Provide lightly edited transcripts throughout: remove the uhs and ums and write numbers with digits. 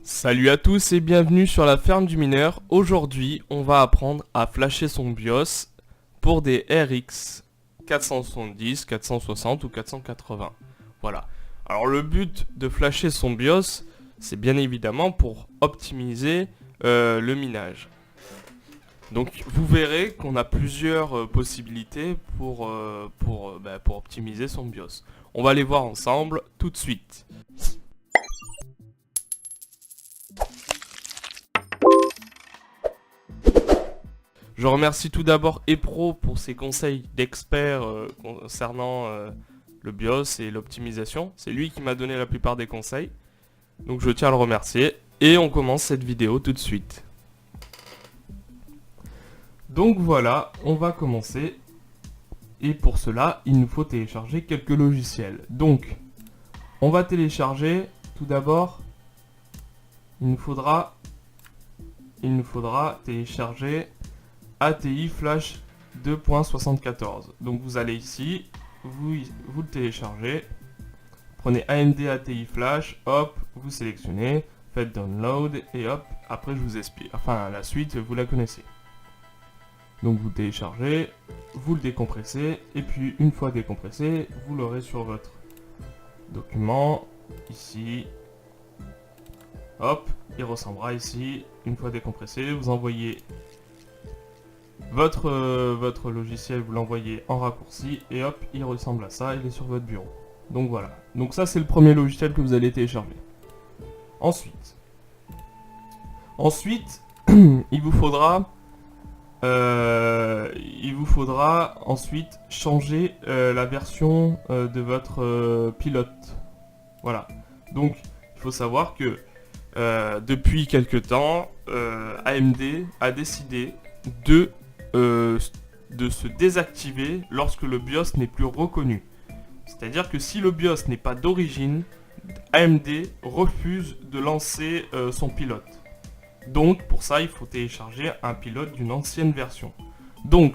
Salut à tous et bienvenue sur la ferme du mineur. Aujourd'hui, on va apprendre à flasher son BIOS pour des RX 470, 460 ou 480. Voilà. Alors le but de flasher son BIOS, c'est bien évidemment pour optimiser le minage. Donc vous verrez qu'on a plusieurs possibilités pour optimiser son BIOS. On va les voir ensemble tout de suite. Je remercie tout d'abord Epro pour ses conseils d'expert concernant le BIOS et l'optimisation. C'est lui qui m'a donné la plupart des conseils. Donc je tiens à le remercier. Et on commence cette vidéo tout de suite. Donc voilà, on va commencer. Et pour cela, il nous faut télécharger quelques logiciels. Donc, on va télécharger tout d'abord. Il nous faudra télécharger ATI Flash 2.74. Donc vous allez ici, vous le téléchargez, prenez AMD ATI Flash, hop, vous sélectionnez, faites download et hop, après je vous explique, enfin la suite vous la connaissez. Donc vous téléchargez, vous le décompressez et puis une fois décompressé, vous l'aurez sur votre document, ici, hop, il ressemblera ici, une fois décompressé, vous envoyez votre logiciel, vous l'envoyez en raccourci et hop, il ressemble à ça, il est sur votre bureau. Donc voilà. Donc ça, c'est le premier logiciel que vous allez télécharger. Ensuite, il vous faudra ensuite changer la version de votre pilote. Voilà. Donc, il faut savoir que depuis quelque temps, AMD a décidé de se désactiver lorsque le BIOS n'est plus reconnu. C'est-à-dire que si le BIOS n'est pas d'origine, AMD refuse de lancer son pilote. Donc pour ça, il faut télécharger un pilote d'une ancienne version. Donc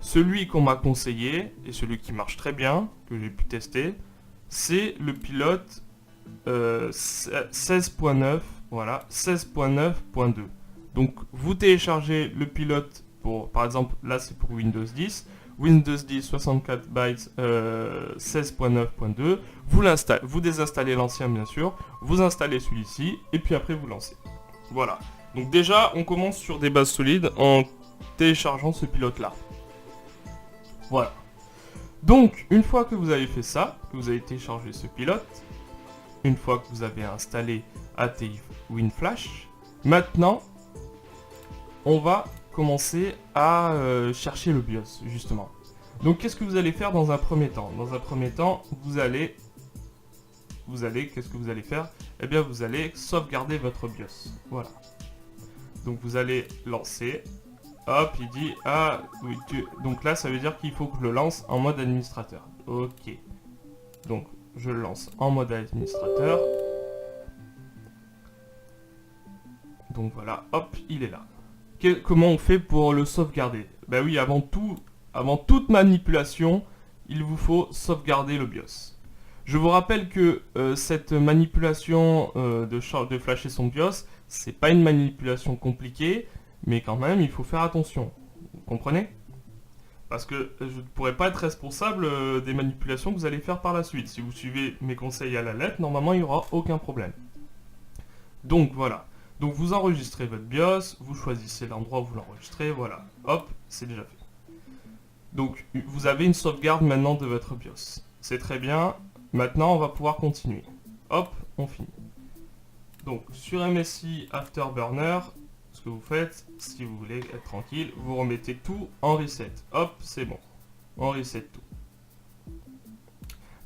celui qu'on m'a conseillé, et celui qui marche très bien, que j'ai pu tester, c'est le pilote 16.9, voilà, 16.9.2. Donc vous téléchargez le pilote pour, par exemple, là c'est pour Windows 10, Windows 10 64 bytes 16.9.2, vous désinstallez l'ancien bien sûr, vous installez celui-ci, et puis après vous lancez. Voilà. Donc déjà, on commence sur des bases solides en téléchargeant ce pilote-là. Voilà. Donc, une fois que vous avez fait ça, que vous avez téléchargé ce pilote, une fois que vous avez installé ATI WinFlash, maintenant, on va commencer à chercher le BIOS, justement. Donc, qu'est-ce que vous allez faire dans un premier temps? Dans un premier temps, qu'est-ce que vous allez faire? Eh bien, vous allez sauvegarder votre BIOS. Voilà. Donc, vous allez lancer. Hop, il dit, ah, oui, donc là, ça veut dire qu'il faut que je le lance en mode administrateur. Ok. Donc, je le lance en mode administrateur. Donc voilà, hop, il est là. Comment on fait pour le sauvegarder? Ben oui, avant toute manipulation, il vous faut sauvegarder le BIOS. Je vous rappelle que cette manipulation de flasher son BIOS, c'est pas une manipulation compliquée, mais quand même, il faut faire attention. Vous comprenez? Parce que je ne pourrais pas être responsable des manipulations que vous allez faire par la suite. Si vous suivez mes conseils à la lettre, normalement, il n'y aura aucun problème. Donc voilà. Donc vous enregistrez votre BIOS, vous choisissez l'endroit où vous l'enregistrez, voilà. Hop, c'est déjà fait. Donc vous avez une sauvegarde maintenant de votre BIOS. C'est très bien. Maintenant, on va pouvoir continuer. Hop, on finit. Donc sur MSI Afterburner, ce que vous faites, si vous voulez être tranquille, vous remettez tout en reset. Hop, c'est bon. On reset tout.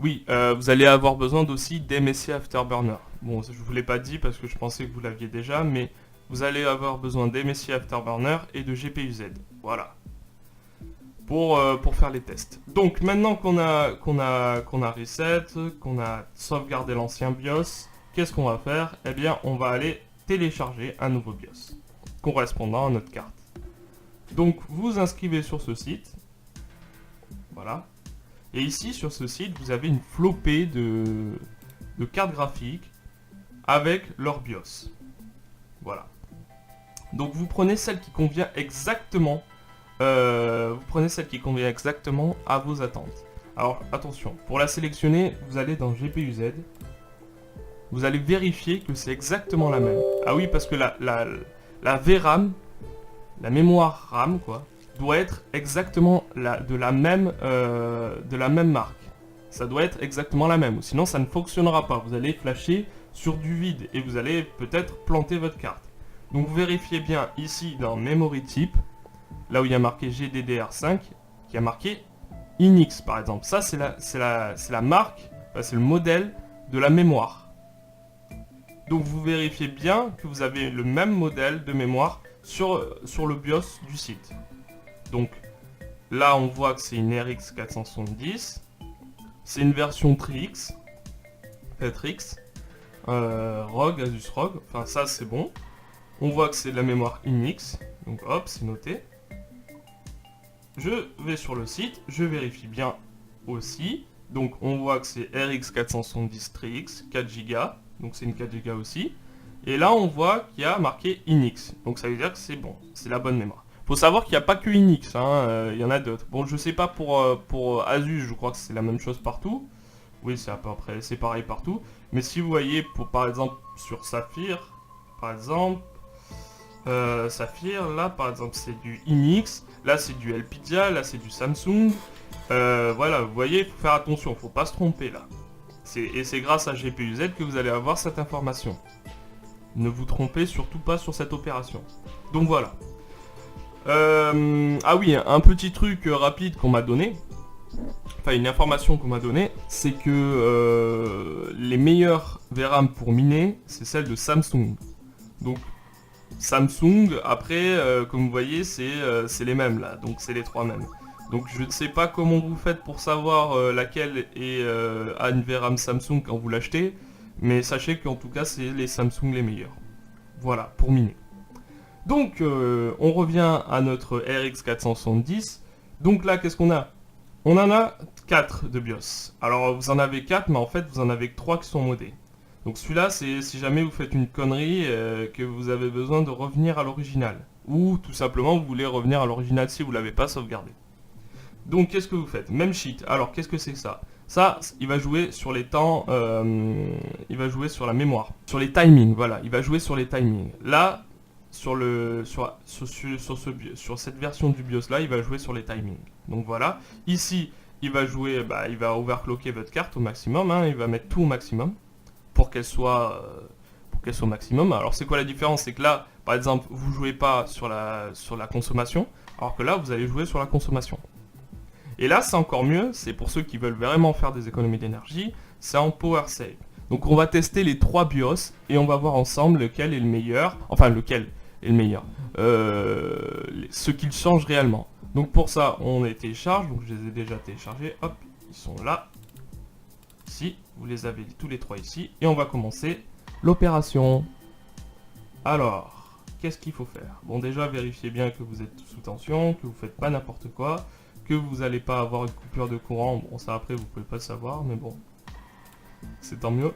Oui, vous allez avoir besoin aussi d'MSI Afterburner. Bon, je ne vous l'ai pas dit parce que je pensais que vous l'aviez déjà, mais vous allez avoir besoin d'MSI Afterburner et de GPU-Z. Voilà. Pour faire les tests. Donc maintenant qu'on a reset, qu'on a sauvegardé l'ancien BIOS, qu'est-ce qu'on va faire? Eh bien, on va aller télécharger un nouveau BIOS correspondant à notre carte. Donc vous inscrivez sur ce site. Voilà. Et ici, sur ce site, vous avez une flopée de cartes graphiques avec leur BIOS. Voilà. Donc vous prenez celle qui convient exactement. À vos attentes. Alors attention, pour la sélectionner, vous allez dans GPUZ. Vous allez vérifier que c'est exactement la même. Ah oui, parce que la VRAM, la mémoire RAM, quoi, doit être exactement de la même marque. Ça doit être exactement la même, sinon ça ne fonctionnera pas. Vous allez flasher sur du vide et vous allez peut-être planter votre carte. Donc vous vérifiez bien ici dans Memory Type, là où il y a marqué GDDR5, qui a marqué Inix par exemple. Ça c'est la marque, enfin, c'est le modèle de la mémoire. Donc vous vérifiez bien que vous avez le même modèle de mémoire sur le BIOS du site. Donc là on voit que c'est une RX 470, c'est une version Trix, ROG, Asus ROG, enfin ça c'est bon. On voit que c'est de la mémoire Inix, donc hop, c'est noté. Je vais sur le site, je vérifie bien aussi. Donc on voit que c'est RX 470 Trix, 4 Go, donc c'est une 4 Go aussi. Et là on voit qu'il y a marqué Inix, donc ça veut dire que c'est bon, c'est la bonne mémoire. Faut savoir qu'il n'y a pas que Inix, hein, il y en a d'autres. Bon, je sais pas pour Asus, je crois que c'est la même chose partout. Oui, c'est à peu près, c'est pareil partout. Mais si vous voyez, par exemple, sur Saphir, par exemple, Saphir, là, par exemple, c'est du Inix, là, c'est du Elpida, là, c'est du Samsung. Voilà, vous voyez, il faut faire attention, faut pas se tromper, là. Et c'est grâce à GPUZ que vous allez avoir cette information. Ne vous trompez surtout pas sur cette opération. Donc voilà. Ah oui, un petit truc rapide qu'on m'a donné. Enfin, une information qu'on m'a donnée, c'est que les meilleures VRAM pour miner, c'est celle de Samsung. Donc, Samsung, après, comme vous voyez, c'est les mêmes là, donc c'est les trois mêmes. Donc je ne sais pas comment vous faites pour savoir laquelle a une VRAM Samsung quand vous l'achetez, mais sachez qu'en tout cas, c'est les Samsung les meilleurs. Voilà, pour miner. Donc, on revient à notre RX 470. Donc là, qu'est-ce qu'on a? On en a 4 de BIOS. Alors, vous en avez 4, mais en fait, vous en avez que 3 qui sont modés. Donc celui-là, c'est si jamais vous faites une connerie, que vous avez besoin de revenir à l'original. Ou tout simplement, vous voulez revenir à l'original si vous ne l'avez pas sauvegardé. Donc, qu'est-ce que vous faites? Même sheet. Alors, qu'est-ce que c'est que ça? Ça, il va jouer sur les temps, il va jouer sur la mémoire. Sur les timings, voilà. Il va jouer sur les timings. Là, sur cette version du BIOS là, il va jouer sur les timings. Donc voilà. Ici, il va jouer, il va overclocker votre carte au maximum, hein, il va mettre tout au maximum pour qu'elle soit au maximum. Alors c'est quoi la différence? C'est que là, par exemple, vous jouez pas sur la consommation, alors que là, vous allez jouer sur la consommation. Et là, c'est encore mieux, c'est pour ceux qui veulent vraiment faire des économies d'énergie, c'est en power save. Donc on va tester les 3 BIOS et on va voir ensemble lequel est le meilleur, enfin lequel est le meilleur, ce qu'il change réellement. Donc pour ça, on les télécharge, donc je les ai déjà téléchargés, hop, ils sont là, ici, vous les avez tous les 3 ici, et on va commencer l'opération. Alors, qu'est-ce qu'il faut faire? Bon, déjà, vérifiez bien que vous êtes sous tension, que vous ne faites pas n'importe quoi, que vous n'allez pas avoir une coupure de courant. Bon, ça après, vous pouvez pas le savoir, mais bon, c'est tant mieux.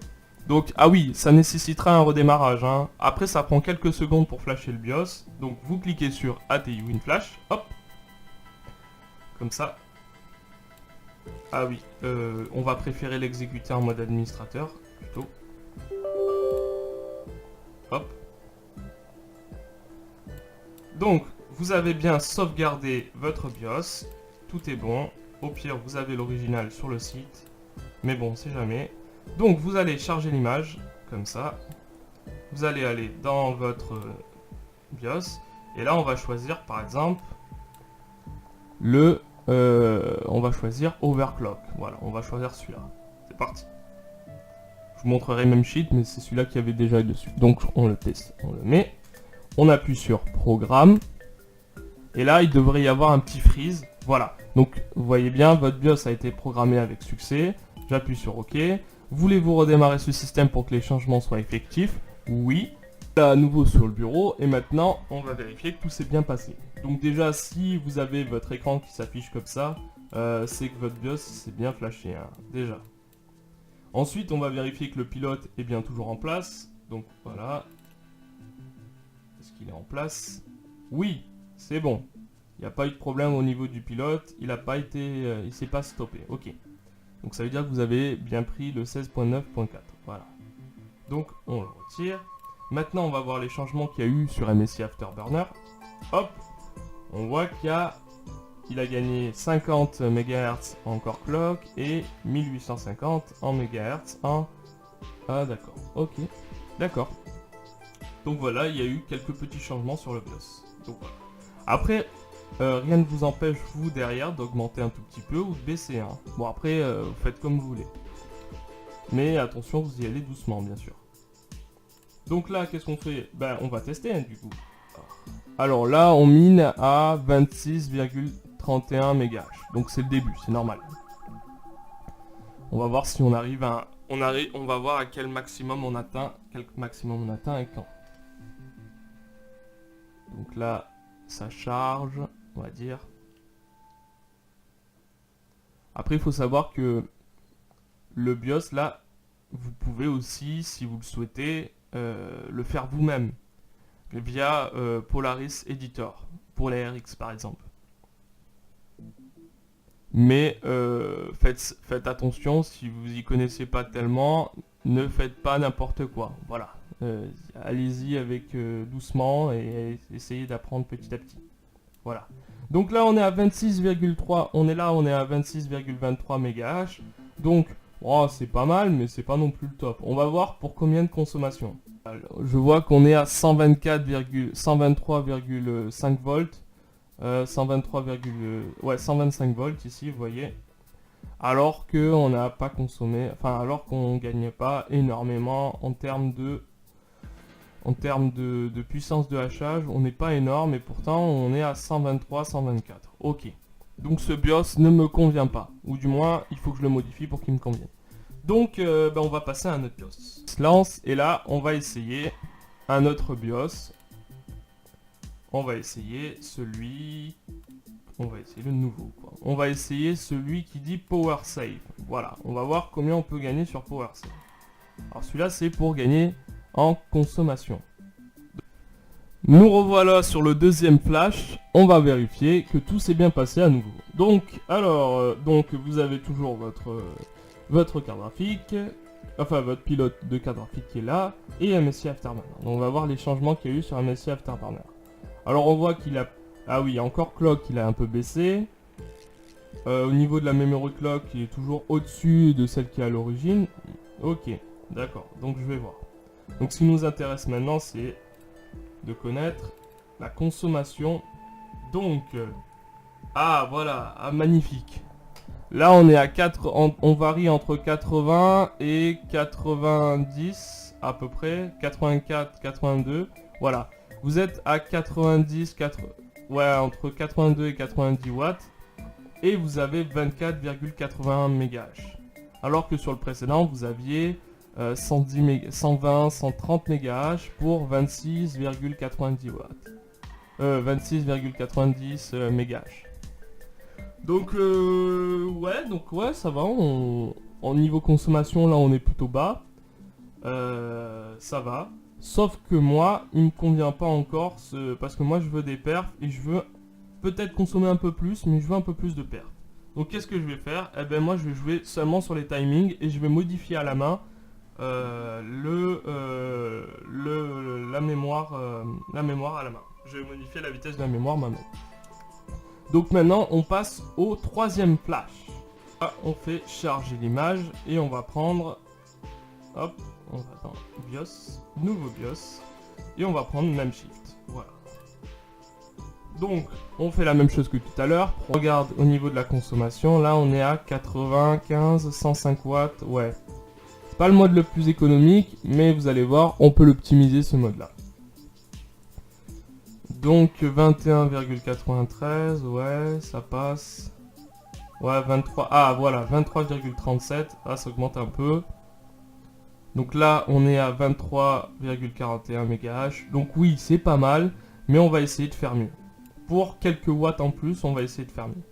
Donc, ah oui, ça nécessitera un redémarrage, hein. Après, ça prend quelques secondes pour flasher le BIOS. Donc, vous cliquez sur ATI WinFlash, hop, comme ça. Ah oui, on va préférer l'exécuter en mode administrateur, plutôt. Hop. Donc, vous avez bien sauvegardé votre BIOS. Tout est bon. Au pire, vous avez l'original sur le site. Mais bon, c'est jamais. Donc, vous allez charger l'image, comme ça. Vous allez aller dans votre BIOS. Et là, on va choisir, par exemple, on va choisir Overclock. Voilà, on va choisir celui-là. C'est parti. Je vous montrerai même sheet, mais c'est celui-là qui avait déjà dessus. Donc, on le teste. On le met. On appuie sur Programme. Et là, il devrait y avoir un petit freeze. Voilà. Donc, vous voyez bien, votre BIOS a été programmé avec succès. J'appuie sur OK. Voulez-vous redémarrer ce système pour que les changements soient effectifs? Oui. Là, à nouveau sur le bureau. Et maintenant, on va vérifier que tout s'est bien passé. Donc déjà, si vous avez votre écran qui s'affiche comme ça, c'est que votre BIOS s'est bien flashé, hein, déjà. Ensuite, on va vérifier que le pilote est bien toujours en place. Donc voilà. qu'il est en place. Oui, c'est bon. Il n'y a pas eu de problème au niveau du pilote. Il s'est pas stoppé. Ok. Donc ça veut dire que vous avez bien pris le 16.9.4. Voilà. Donc on le retire. Maintenant on va voir les changements qu'il y a eu sur MSI Afterburner. Hop. On voit qu'il a gagné 50 MHz en core clock et 1850 en MHz en... Ah d'accord. Ok. D'accord. Donc voilà, il y a eu quelques petits changements sur le BIOS. Donc voilà. Après, rien ne vous empêche, vous, derrière, d'augmenter un tout petit peu ou de baisser. Hein. Bon, après, vous faites comme vous voulez. Mais attention, vous y allez doucement, bien sûr. Donc là, qu'est-ce qu'on fait? Ben, on va tester, hein, du coup. Alors là, on mine à 26,31 MHz. Donc c'est le début, c'est normal. On va voir si on arrive à... On va voir à quel maximum on atteint. Quel maximum on atteint et quand. Donc là, ça charge, on va dire. Après, il faut savoir que le BIOS, là, vous pouvez aussi, si vous le souhaitez, le faire vous-même via Polaris Editor, pour les RX par exemple. Mais faites attention, si vous y connaissez pas tellement, ne faites pas n'importe quoi. Voilà. Allez-y avec doucement et essayez d'apprendre petit à petit. Voilà. Donc là on est à 26,3, on est à 26,23 MHz. Donc oh, c'est pas mal, mais c'est pas non plus le top. On va voir pour combien de consommation. Alors, je vois qu'on est à 123,5 volts. 125 volts ici, vous voyez. Alors qu'on n'a pas consommé, enfin alors qu'on gagne pas énormément en termes de puissance de hachage, on n'est pas énorme et pourtant on est à 123, 124. Ok. Donc ce BIOS ne me convient pas, ou du moins il faut que je le modifie pour qu'il me convienne. Donc on va passer à un autre BIOS. Se lance et là on va essayer un autre BIOS. On va essayer celui... On va essayer le nouveau, quoi. On va essayer celui qui dit Power Save. Voilà, on va voir combien on peut gagner sur Power Save. Alors celui-là, c'est pour gagner en consommation. Nous revoilà sur le deuxième flash. On va vérifier que tout s'est bien passé à nouveau. Donc, vous avez toujours votre carte graphique, enfin votre pilote de carte graphique qui est là, et MSI Afterburner. Donc on va voir les changements qu'il y a eu sur MSI Afterburner. Alors on voit qu'il a... Ah oui, encore clock, il a un peu baissé. Au niveau de la memory clock, il est toujours au-dessus de celle qui est à l'origine. Ok, d'accord, donc je vais voir. Donc ce qui nous intéresse maintenant, c'est de connaître la consommation. Donc, ah voilà, ah, magnifique. Là on est à 4, on varie entre 80 et 90 à peu près, 84, 82, voilà. Vous êtes à 90, entre 82 et 90 watts et vous avez 24,81 MHz. Alors que sur le précédent, vous aviez 120, 130 MHz pour 26,90 watts. 26,90 MHz. Donc ouais, ça va. En niveau consommation, là, on est plutôt bas. Ça va. Sauf que moi, il me convient pas encore, parce que moi je veux des perfs et je veux peut-être consommer un peu plus, mais je veux un peu plus de perfs. Donc qu'est-ce que je vais faire? Eh ben moi je vais jouer seulement sur les timings et je vais modifier à la main la mémoire à la main. Je vais modifier la vitesse de la mémoire manuelle. Donc maintenant on passe au troisième flash. Là, on fait charger l'image et on va prendre, hop, on va dans BIOS, nouveau BIOS, et on va prendre même shift. Voilà. Donc, on fait la même chose que tout à l'heure. On regarde au niveau de la consommation. Là, on est à 95, 105 watts. Ouais. C'est pas le mode le plus économique, mais vous allez voir, on peut l'optimiser ce mode-là. Donc, 21,93. Ouais, ça passe. Ouais, 23. Ah, voilà, 23,37. Ah, ça augmente un peu. Donc là, on est à 23,41 MHz. Donc oui, c'est pas mal, mais on va essayer de faire mieux. Pour quelques watts en plus, on va essayer de faire mieux.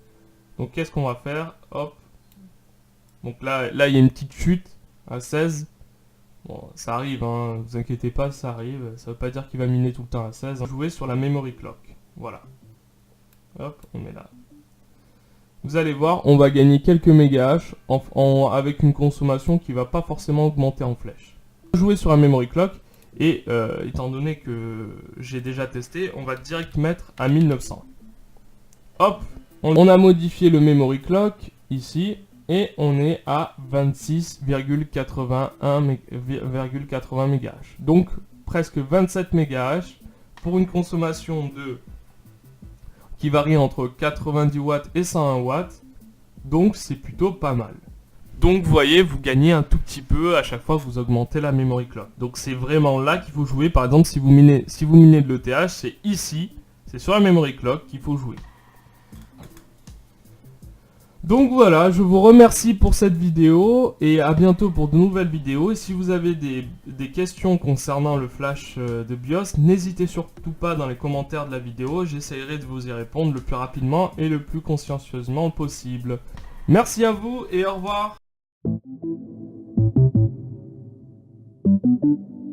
Donc qu'est-ce qu'on va faire? Hop. Donc là, il y a une petite chute à 16. Bon, ça arrive, hein, vous inquiétez pas, ça arrive. Ça veut pas dire qu'il va miner tout le temps à 16. Jouer sur la memory clock. Voilà. Hop, on met là. Vous allez voir, on va gagner quelques mégahash avec une consommation qui va pas forcément augmenter en flèche. Jouer sur la memory clock, et étant donné que j'ai déjà testé, on va direct mettre à 1900. Hop, on a modifié le memory clock ici, et on est à 26,80 MHz. Donc presque 27 MHz pour une consommation qui varie entre 90 watts et 101 watts. Donc c'est plutôt pas mal. Donc vous voyez, vous gagnez un tout petit peu à chaque fois que vous augmentez la memory clock. Donc c'est vraiment là qu'il faut jouer. Par exemple, si vous minez de l'ETH, c'est ici, c'est sur la memory clock qu'il faut jouer. Donc voilà, je vous remercie pour cette vidéo et à bientôt pour de nouvelles vidéos. Et si vous avez des questions concernant le flash de BIOS, n'hésitez surtout pas dans les commentaires de la vidéo. J'essaierai de vous y répondre le plus rapidement et le plus consciencieusement possible. Merci à vous et au revoir.